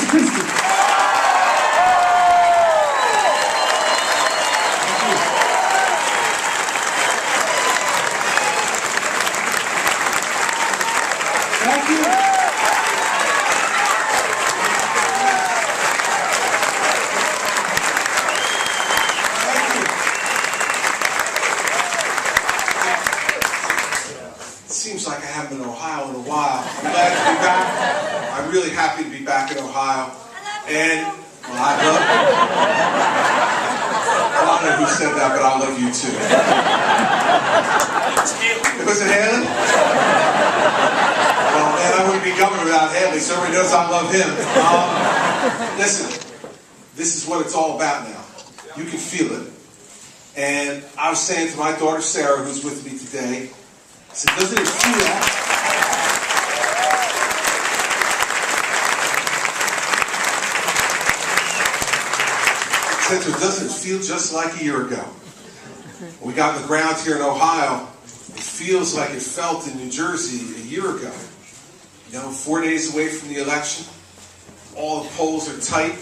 Chris Christie. Thank you. It seems like I haven't been in Ohio in a while. I'm glad to be back. I'm really happy to be back in Ohio. And, well, I love I don't know who said that, but I love you too. Was it Haley? Well, man, I wouldn't be governor without Haley, so everybody knows I love him. Listen, this is what it's all about now. You can feel it. And I was saying to my daughter Sarah, who's with me today, I said, doesn't it feel that? I said to her, doesn't it feel just like a year ago? When we got on the ground here in Ohio, it feels like it felt in New Jersey a year ago. You know, 4 days away from the election, all the polls are tight.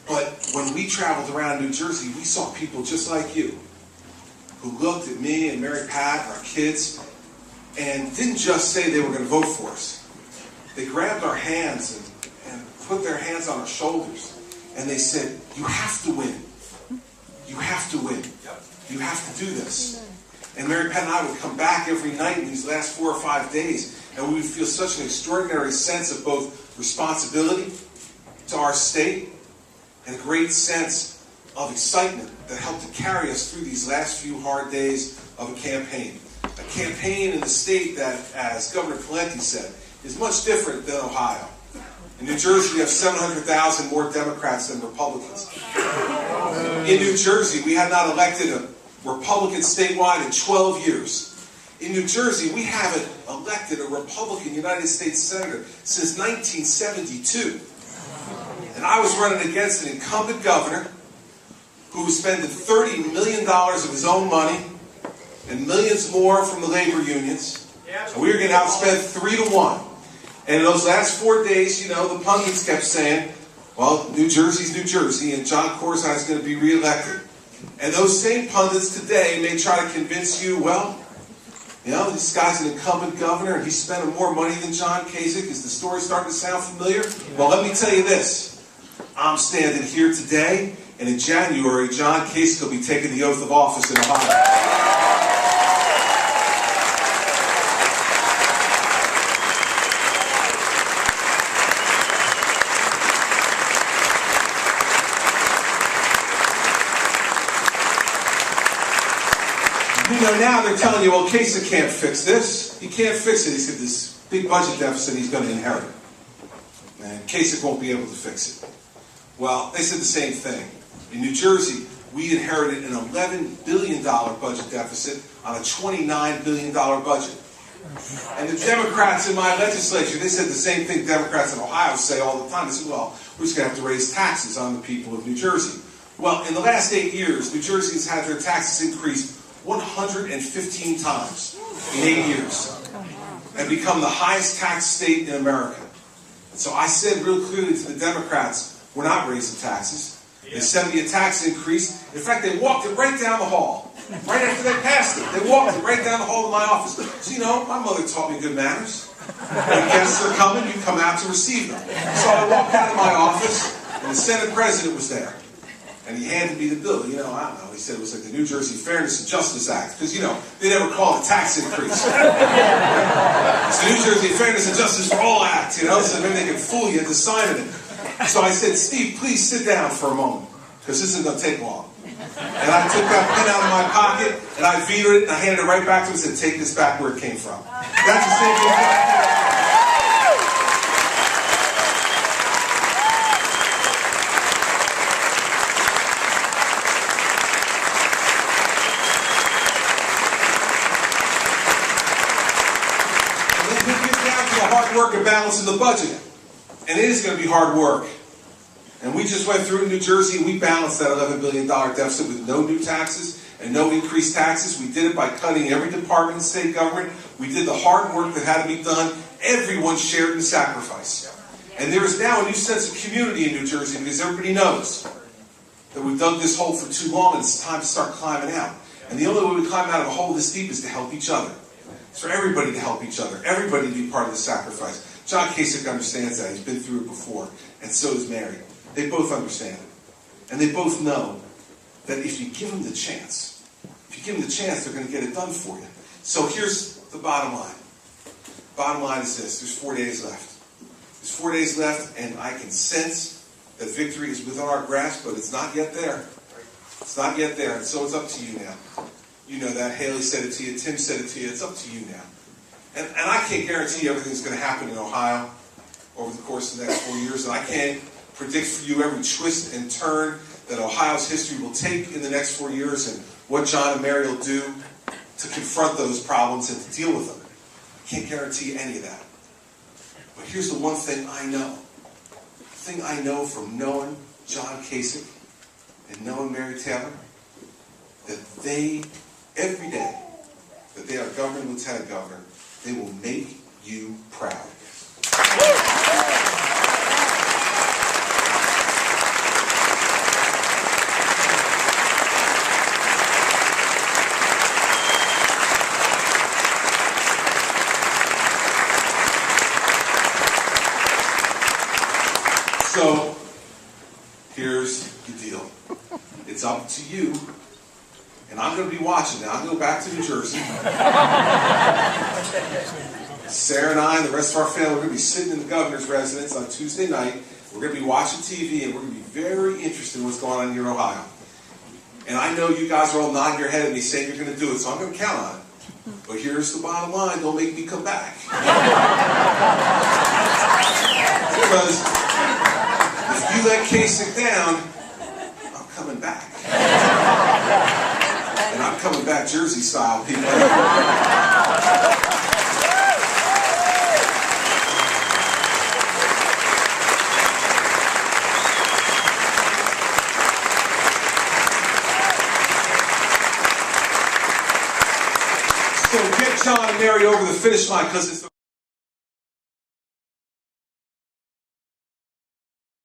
But when we traveled around New Jersey, we saw people just like you, who looked at me and Mary Pat and our kids, and didn't just say they were going to vote for us. They grabbed our hands and put their hands on our shoulders, and they said, you have to win. You have to win. You have to do this. And Mary Pat and I would come back every night in these last 4 or 5 days, and we would feel such an extraordinary sense of both responsibility to our state and a great sense of excitement that helped to carry us through these last few hard days of a campaign. A campaign in the state that, as Governor Pawlenty said, is much different than Ohio. In New Jersey, we have 700,000 more Democrats than Republicans. In New Jersey, we have not elected a Republican statewide in 12 years. In New Jersey, we haven't elected a Republican United States Senator since 1972. And I was running against an incumbent governor who was spending $30 million of his own money and millions more from the labor unions. And we were getting outspent 3-1. And in those last 4 days, you know, the pundits kept saying, well, New Jersey's New Jersey, and John Kasich is going to be reelected. And those same pundits today may try to convince you, well, you know, this guy's an incumbent governor and he's spending more money than John Kasich. Is the story starting to sound familiar? Well, let me tell you this. I'm standing here today, and in January, John Kasich will be taking the oath of office in Ohio. You know, now they're telling you, well, Kasich can't fix this. He can't fix it. He said this big budget deficit he's going to inherit. And Kasich won't be able to fix it. Well, they said the same thing. In New Jersey, we inherited an $11 billion budget deficit on a $29 billion budget. And the Democrats in my legislature, they said the same thing Democrats in Ohio say all the time. They said, well, we're just going to have to raise taxes on the people of New Jersey. Well, in the last 8 years, New Jersey has had their taxes increased 115 times in 8 years and become the highest tax state in America. And so I said real clearly to the Democrats, we're not raising taxes. They sent me a tax increase. In fact, they walked it right down the hall. Right after they passed it, they walked it right down the hall of my office. So, you know, my mother taught me good manners. When guests are coming, you come out to receive them. So I walked out of my office, and the Senate President was there. And he handed me the bill. You know, I don't know. He said it was like the New Jersey Fairness and Justice Act. Because, you know, they never call it a tax increase. It's the New Jersey Fairness and Justice for All Act, you know, so maybe they can fool you into signing it. So I said, Steve, please sit down for a moment, because this isn't going to take long. And I took that pen out of my pocket, and I vetoed it, and I handed it right back to him and said, take this back where it came from. That's the same thing. Hard work and balancing the budget. And it is going to be hard work. And we just went through in New Jersey and we balanced that $11 billion deficit with no new taxes and no increased taxes. We did it by cutting every department in state government. We did the hard work that had to be done. Everyone shared in the sacrifice. And there is now a new sense of community in New Jersey because everybody knows that we've dug this hole for too long and it's time to start climbing out. And the only way we climb out of a hole this deep is to help each other. It's for everybody to help each other, everybody to be part of the sacrifice. John Kasich understands that. He's been through it before, and so does Mary. They both understand it. And they both know that if you give them the chance, they're going to get it done for you. So here's the bottom line. Bottom line is this. There's 4 days left. There's 4 days left, and I can sense that victory is within our grasp, but it's not yet there. It's not yet there, and so it's up to you now. You know that. Haley said it to you. Tim said it to you. It's up to you now. And I can't guarantee everything's going to happen in Ohio over the course of the next 4 years, and I can't predict for you every twist and turn that Ohio's history will take in the next 4 years and what John and Mary will do to confront those problems and to deal with them. I can't guarantee any of that. But here's the one thing I know. The thing I know from knowing John Kasich and knowing Mary Taylor, that they, every day, that they are governor and lieutenant governor, they will make you proud. So, here's the deal. It's up to you. And I'm going to be watching now. I'm going to go back to New Jersey. Sarah and I and the rest of our family, we're going to be sitting in the governor's residence on Tuesday night. We're going to be watching TV, and we're going to be very interested in what's going on here in Ohio. And I know you guys are all nodding your head at me saying you're going to do it, so I'm going to count on it. But here's the bottom line. Don't make me come back. Because if you let Kasich down, I'm coming back. And I'm coming back Jersey style, people. So get John and Mary over the finish line because it's